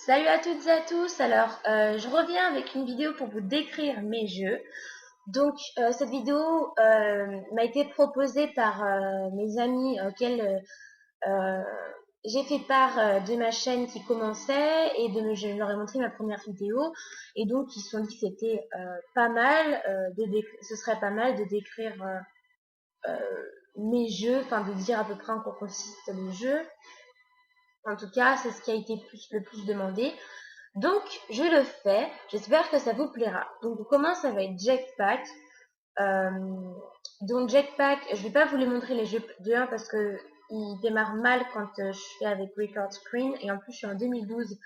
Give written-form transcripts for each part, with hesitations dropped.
Salut à toutes et à tous. Alors, je reviens avec une vidéo pour vous décrire mes jeux. Donc, cette vidéo m'a été proposée par mes amis auxquels euh, j'ai fait part de ma chaîne qui commençait et je leur ai montré ma première vidéo. Et donc, ils se sont dit que c'était pas mal, ce serait pas mal de décrire mes jeux, enfin de dire à peu près en quoi consistent les jeux. En tout cas, c'est ce qui a été le plus demandé. Donc, je le fais. J'espère que ça vous plaira. Donc, on commence avec Jetpack. Euh, donc, Jetpack, je vais pas vous les montrer les jeux de 1 parce que ils démarrent mal quand je fais avec Record Screen. Et en plus, je suis en 2012.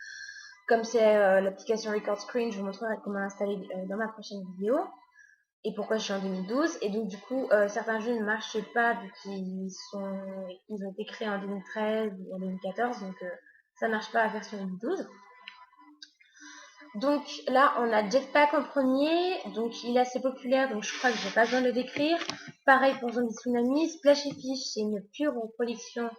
Comme c'est l'application Record Screen, je vous montrerai comment l'installer dans ma prochaine vidéo. Et pourquoi je suis en 2012. Et donc, du coup, certains jeux ne marchaient pas vu ils ont été créés en 2013 ou en 2014. Donc, ça marche pas la version 2012. Donc là, on a Jetpack en premier, donc il est assez populaire, donc je crois que j'ai pas besoin de le décrire. Pareil pour Zombie Tsunami. Splashy Fish, c'est une pure reproduction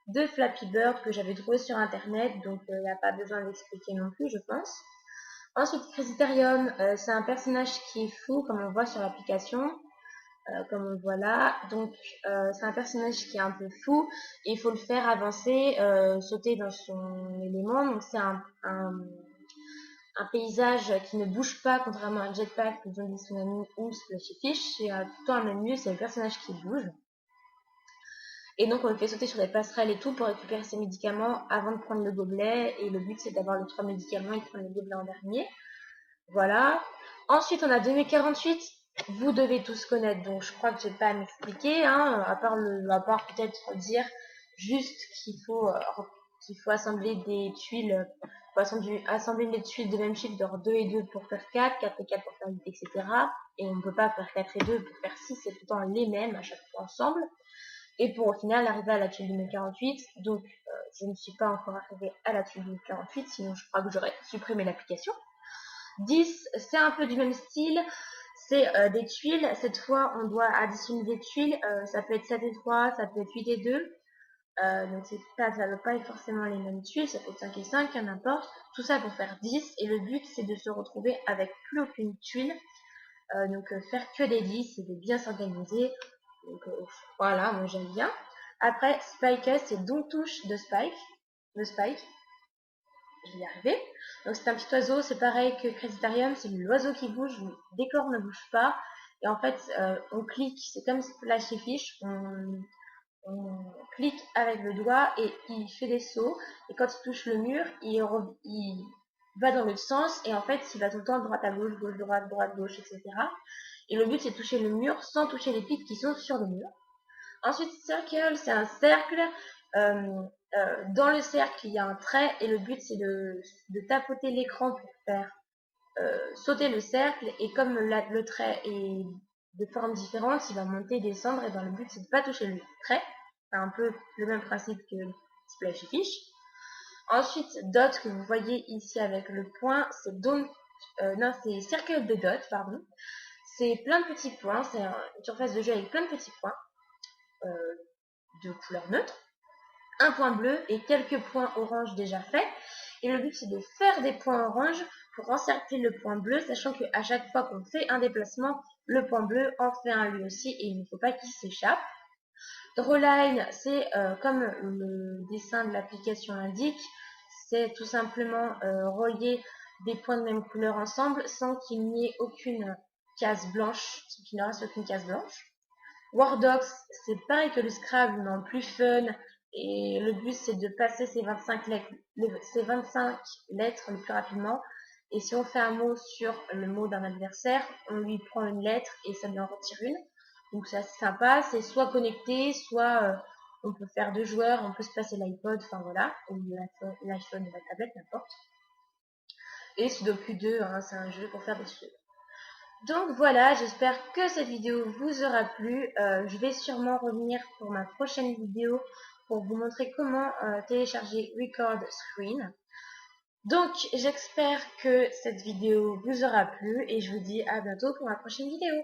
de Flappy Bird que j'avais trouvé sur internet, donc il n'y a pas besoin d'expliquer non plus, je pense. Ensuite, Crazytherium, c'est un personnage qui est fou, comme on voit sur l'application, comme on voit là. Donc c'est un personnage qui est un peu fou, et il faut le faire avancer, sauter dans son élément, donc c'est un paysage qui ne bouge pas, contrairement à un Jetpack, ou Zombie Tsunami ou Splashy Fish. C'est tout le temps un même lieu, c'est le personnage qui bouge. Et donc on le fait sauter sur des passerelles et tout pour récupérer ses médicaments avant de prendre le gobelet. Et le but c'est d'avoir les 3 médicaments et de prendre le gobelet en dernier. Voilà. Ensuite on a 2048. Vous devez tous connaître, donc je crois que je vais pas m'expliquer, hein, à part peut-être dire juste qu'il faut assembler des tuiles, faut assembler des tuiles de même chiffre, genre 2 et 2 pour faire 4, 4 et 4 pour faire 8, etc. Et on ne peut pas faire 4 et 2 pour faire 6, c'est tout le temps les mêmes à chaque fois ensemble. Et pour au final arriver à la tuile 2048, donc je ne suis pas encore arrivée à la tuile 2048, sinon je crois que j'aurais supprimé l'application. 10, c'est un peu du même style, c'est des tuiles. Cette fois, on doit additionner des tuiles. Ça peut être 7 et 3, ça peut être 8 et 2. Donc ça ne veut pas être forcément les mêmes tuiles, ça peut être 5 et 5, n'importe. Tout ça pour faire 10. Et le but, c'est de se retrouver avec plus aucune tuile. Donc faire que des 10 et de bien s'organiser. Donc voilà, moi j'aime bien. Après, Spike, c'est donc touche de Spike. De Spike. Je vais y arriver. Donc c'est un petit oiseau, c'est pareil que Crazytherium, c'est l'oiseau qui bouge, le décor ne bouge pas. Et en fait, on clique, c'est comme Splashy Fish, on clique avec le doigt et il fait des sauts. Et quand il touche le mur, il va dans l'autre sens. Et en fait, il va tout le temps droite à gauche, gauche, droite, gauche, etc. Et le but, c'est de toucher le mur sans toucher les pics qui sont sur le mur. Ensuite, Circle, c'est un cercle. Euh, dans le cercle, il y a un trait et le but, c'est de tapoter l'écran pour faire sauter le cercle. Et comme le trait est de formes différentes, il va monter et descendre. Et dans le but, c'est de ne pas toucher le trait. C'est un peu le même principe que Splashy Fish. Ensuite, Dot, que vous voyez ici avec le point, c'est c'est Circle de Dot, pardon. C'est plein de petits points. C'est une surface de jeu avec plein de petits points de couleur neutre. Un point bleu et quelques points orange déjà faits. Et le but, c'est de faire des points orange pour encercler le point bleu, sachant qu'à chaque fois qu'on fait un déplacement, le point bleu en fait un lui aussi et il ne faut pas qu'il s'échappe. Drawline, c'est comme le dessin de l'application l'indique, c'est tout simplement relier des points de même couleur ensemble sans qu'il n'y ait aucune case blanche, sans qu'il ne reste aucune case blanche. Wordox, c'est pareil que le Scrabble, mais en plus fun. Et le but, c'est de passer ces 25 lettres le plus rapidement. Et si on fait un mot sur le mot d'un adversaire, on lui prend une lettre et ça lui en retire une. Donc c'est assez sympa. C'est soit connecté, soit on peut faire 2 joueurs, on peut se passer l'iPod, enfin voilà, ou l'iPhone ou la tablette, n'importe. Et Sudoku 2, hein, c'est un jeu pour faire des sudoku. Donc voilà, j'espère que cette vidéo vous aura plu. Je vais sûrement revenir pour ma prochaine vidéo pour vous montrer comment télécharger Record Screen. Donc j'espère que cette vidéo vous aura plu et je vous dis à bientôt pour ma prochaine vidéo.